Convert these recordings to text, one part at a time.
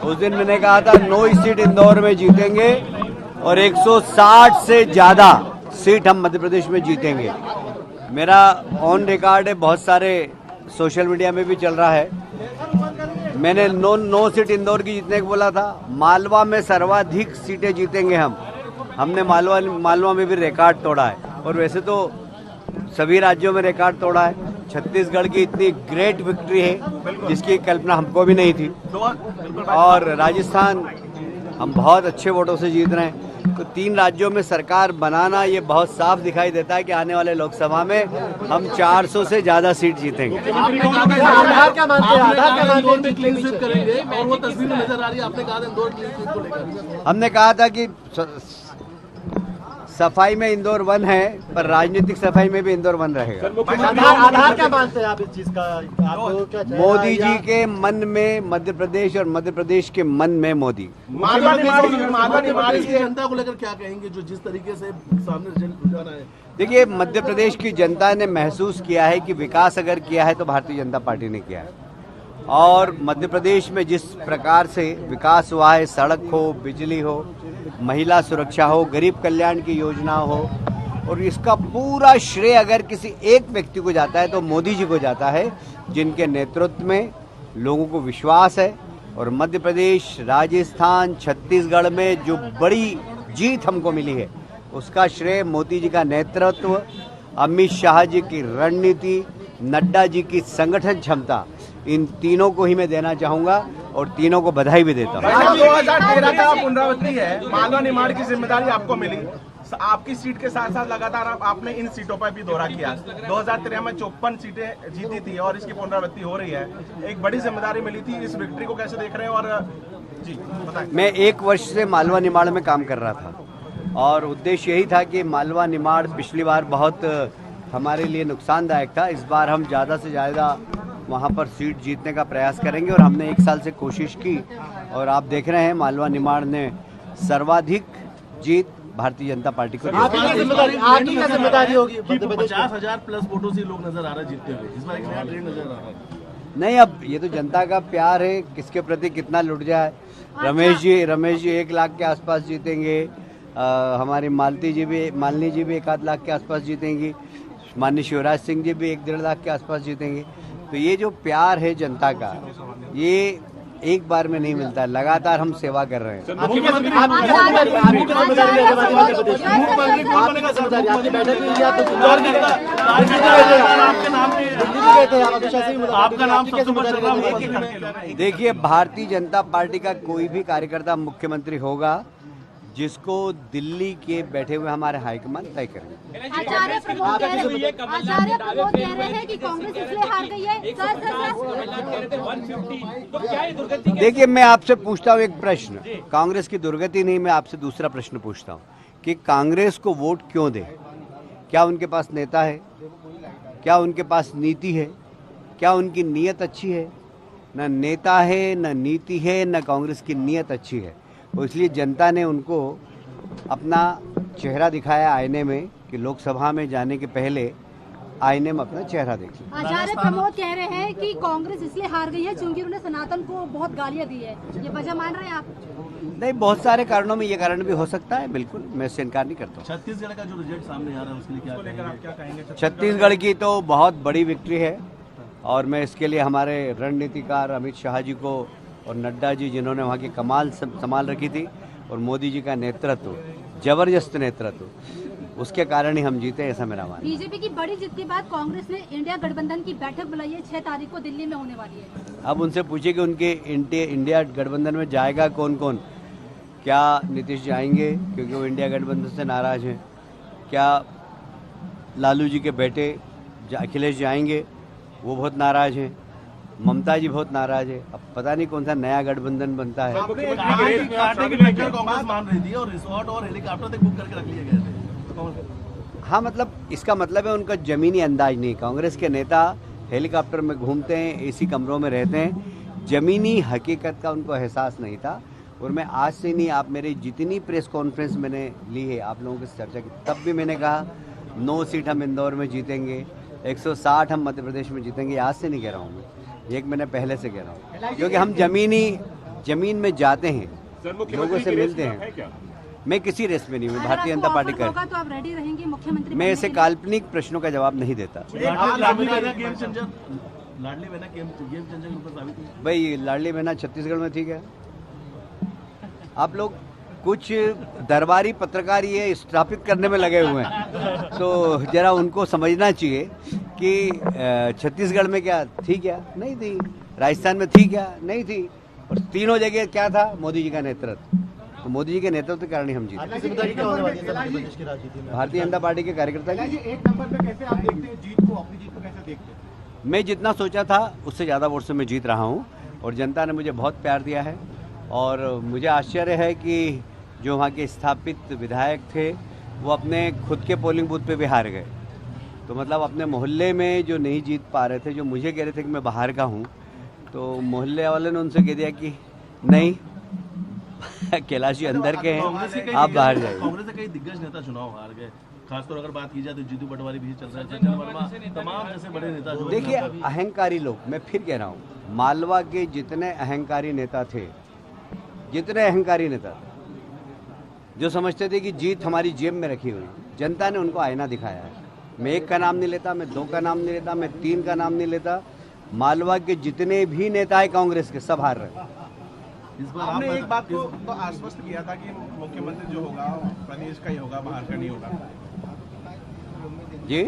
उस दिन मैंने कहा था 9 सीट इंदौर में जीतेंगे और 160 से ज्यादा सीट हम मध्य प्रदेश में जीतेंगे। मेरा ऑन रिकॉर्ड है, बहुत सारे सोशल मीडिया में भी चल रहा है। मैंने 9 सीट इंदौर की जीतने को बोला था। मालवा में सर्वाधिक सीटें जीतेंगे हमने मालवा में भी रिकॉर्ड तोड़ा है, और वैसे तो सभी राज्यों में रिकॉर्ड तोड़ा है। छत्तीसगढ़ की इतनी ग्रेट विक्ट्री है जिसकी कल्पना हमको भी नहीं थी, और राजस्थान हम बहुत अच्छे वोटों से जीत रहे हैं। तो 3 राज्यों में सरकार बनाना ये बहुत साफ दिखाई देता है कि आने वाले लोकसभा में हम 400 से ज्यादा सीट जीतेंगे। आधार क्या मानते हैं? आधार क्या मानते हैं? क्लीन स्वीप करेंगे और वो तस्वीर में नजर आ रही है। आपने कहा था इंदौर क्लीन स्वीप को लेकर। हमने कहा था कि सफाई में इंदौर 1 है, पर राजनीतिक सफाई में भी इंदौर 1 रहेगा। आधार क्या मानते हैं आप इस चीज का? मोदी जी के मन में मध्य प्रदेश और मध्य प्रदेश के मन में मोदी। मालवा निवाड़ी की जनता को लेकर क्या कहेंगे, जो जिस तरीके से सामने रुझान है? देखिए, मध्य प्रदेश की जनता ने महसूस किया है कि विकास अगर किया है तो भारतीय जनता पार्टी ने किया है, और मध्य प्रदेश में जिस प्रकार से विकास हुआ है, सड़क हो, बिजली हो, महिला सुरक्षा हो, गरीब कल्याण की योजना हो, और इसका पूरा श्रेय अगर किसी एक व्यक्ति को जाता है तो मोदी जी को जाता है, जिनके नेतृत्व में लोगों को विश्वास है। और मध्य प्रदेश, राजस्थान, छत्तीसगढ़ में जो बड़ी जीत हमको मिली है उसका श्रेय मोदी जी का नेतृत्व, अमित शाह जी की रणनीति, नड्डा जी की संगठन क्षमता, इन तीनों को ही मैं देना चाहूंगा और तीनों को बधाई भी देता हूँ। 2013 का पुनरावृत्ति है, मालवा निमाड़ की जिम्मेदारी आपको मिली। आपकी सीट के साथ साथ लगातार आपने इन सीटों पर भी दौरा किया। 2013 में 54 सीटें जीती थी और इसकी पुनरावृत्ति हो रही है। एक बड़ी जिम्मेदारी मिली थी, इस विक्ट्री को कैसे देख रहे हैं? और जी बताएं। मैं 1 वर्ष से मालवा निमाड़ में काम कर रहा था, और उद्देश्य यही था कि मालवा निमाड़ पिछली बार बहुत हमारे लिए नुकसानदायक था। इस बार हम ज़्यादा से ज़्यादा वहाँ पर सीट जीतने का प्रयास करेंगे, और हमने 1 साल से कोशिश की, और आप देख रहे हैं मालवा निमाड़ ने सर्वाधिक जीत भारतीय जनता पार्टी को दी। आपकी क्या जिम्मेदारी होगी? 50,000 प्लस वोटों से लोग नजर आ रहे हैं जीतते हुए। इस बार एक नया ट्रेंड नजर आ रहा है। नहीं, अब ये तो जनता का प्यार है, किसके प्रति कितना लुट जाए। रमेश जी 1 लाख के आसपास जीतेंगे, हमारी मालनी जी भी 1 आध लाख के आसपास जीतेंगी, माननीय शिवराज सिंह जी भी 1-1.5 लाख के आसपास जीतेंगे। तो ये जो प्यार है जनता का, ये एक बार में नहीं मिलता है, लगातार हम सेवा कर रहे हैं। देखिए, भारतीय जनता पार्टी का कोई भी कार्यकर्ता मुख्यमंत्री होगा जिसको दिल्ली के बैठे हुए हमारे हाईकमान तय करेंगे। आचार्य प्रमोद कह रहे हैं कि कांग्रेस इसलिए हार गई है। देखिए, मैं आपसे पूछता हूँ एक प्रश्न, कांग्रेस की दुर्गति नहीं, मैं आपसे दूसरा प्रश्न पूछता हूँ कि कांग्रेस को वोट क्यों दे? क्या उनके पास नेता है? क्या उनके पास नीति है? क्या उनकी नीयत अच्छी है? न नेता है, न नीति है, न कांग्रेस की नीयत अच्छी है। इसलिए जनता ने उनको अपना चेहरा दिखाया आईने में कि लोकसभा में जाने के पहले आईने में अपना चेहरा देखिए। आचार्य प्रमोद कह रहे हैं कि कांग्रेस इसलिए हार गई है क्योंकि उन्होंने सनातन को बहुत गालियां दी है। ये वजह मान रहे हैं आप? नहीं, बहुत सारे कारणों में ये कारण भी हो सकता है, बिल्कुल, मैं इससे इनकार नहीं करता। छत्तीसगढ़ का जो रिजल्ट सामने आ रहा है उसके लिए क्या कहेंगे? छत्तीसगढ़ की तो बहुत बड़ी विक्ट्री है, और मैं इसके लिए हमारे रणनीतिकार अमित शाह जी को और नड्डा जी, जिन्होंने वहाँ की कमाल संभाल रखी थी, और मोदी जी का नेतृत्व, जबरदस्त नेतृत्व, उसके कारण ही हम जीते, ऐसा मेरा मानना है। बीजेपी की बड़ी जीत के बाद कांग्रेस ने इंडिया गठबंधन की बैठक बुलाई है, 6 तारीख को दिल्ली में होने वाली है। अब उनसे पूछिए कि उनके इंडिया गठबंधन में जाएगा कौन कौन। क्या नीतीश जाएंगे क्योंकि वो इंडिया गठबंधन से नाराज हैं? क्या लालू जी के बेटे अखिलेश जाएंगे? वो बहुत नाराज हैं। ममता जी बहुत नाराज है। अब पता नहीं कौन सा नया गठबंधन बनता है। कांग्रेस मान रही थी और रिसोर्ट और हेलीकॉप्टर तक बुक करके रख लिए गए थे। हाँ, मतलब इसका मतलब है उनका जमीनी अंदाज नहीं। कांग्रेस के नेता हेलीकॉप्टर में घूमते हैं, एसी कमरों में रहते हैं, जमीनी हकीकत का उनको एहसास नहीं था। और मैं आज से नहीं, आप मेरी जितनी प्रेस कॉन्फ्रेंस मैंने ली है आप लोगों से चर्चा की, तब भी मैंने कहा 9 सीट हम इंदौर में जीतेंगे, 160 हम मध्य प्रदेश में जीतेंगे। आज से नहीं कह रहा हूँ मैं, 1 महीने पहले से कह रहा हूँ, क्योंकि हम जमीनी जमीन में जाते हैं, लोगों से मिलते हैं। मैं किसी रेस में नहीं हूँ, भारतीय जनता पार्टी का। तो आप रेडी रहेंगे मुख्यमंत्री? मैं ऐसे काल्पनिक प्रश्नों का जवाब नहीं देता। Ladli Behna game changer, Ladli Behna game changer के ऊपर साबित हुई। भाई लाडली बहना छत्तीसगढ़ में थी क्या? आप लोग कुछ दरबारी पत्रकार ये स्थापित करने में लगे हुए हैं, तो जरा उनको समझना चाहिए कि छत्तीसगढ़ में क्या थी, क्या नहीं थी, राजस्थान में थी क्या नहीं थी, और तीनों जगह क्या था, मोदी जी का नेतृत्व। तो मोदी जी के नेतृत्व के कारण ही हम जीते। भारतीय जनता पार्टी के कार्यकर्ता की एक नंबर पे कैसे आप देखते हैं जीत को, अपनी जीत को कैसे देखते हैं? मैं जितना सोचा था उससे ज़्यादा वोट से मैं जीत रहा हूँ, और जनता ने मुझे बहुत प्यार दिया है। और मुझे आश्चर्य है कि जो वहाँ के स्थापित विधायक थे वो अपने खुद के पोलिंग बूथ पे भी हार गए। तो मतलब अपने मोहल्ले में जो नहीं जीत पा रहे थे, जो मुझे कह रहे थे कि मैं बाहर का हूँ, तो मोहल्ले वाले ने उनसे कह दिया कि नहीं कैलाशी अंदर के हैं, आप बाहर जाइए। कांग्रेस के कई दिग्गज नेता चुनाव हार गए, खासतौर अगर बात की जाए तो जीतू पटवारी भी चल रहा है, सज्जन वर्मा, तमाम जैसे बड़े नेता जो देखिए अहंकारी लोग, मैं फिर कह रहा हूँ, मालवा के जितने अहंकारी नेता थे, जो समझते थे कि जीत हमारी जेब में रखी हुई, जनता ने उनको आईना दिखाया है। मैं एक का नाम नहीं लेता, मैं दो का नाम नहीं लेता, मैं तीन का नाम नहीं लेता, मालवा के जितने भी नेता है कांग्रेस के, सब हार रहे। इस बार आपने एक बात को तो आश्वस्त किया था कि मुख्यमंत्री जो होगा प्रदेश का ही होगा, बाहर का नहीं होगा जी।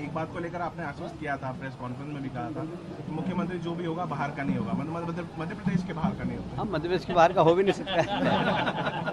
एक बात को लेकर आपने आश्वस्त किया था, प्रेस कॉन्फ्रेंस में भी कहा था कि मुख्यमंत्री जो भी होगा बाहर का नहीं होगा, मतलब मध्य प्रदेश के बाहर का नहीं होगा। हम मध्य प्रदेश के बाहर का हो भी नहीं सकता।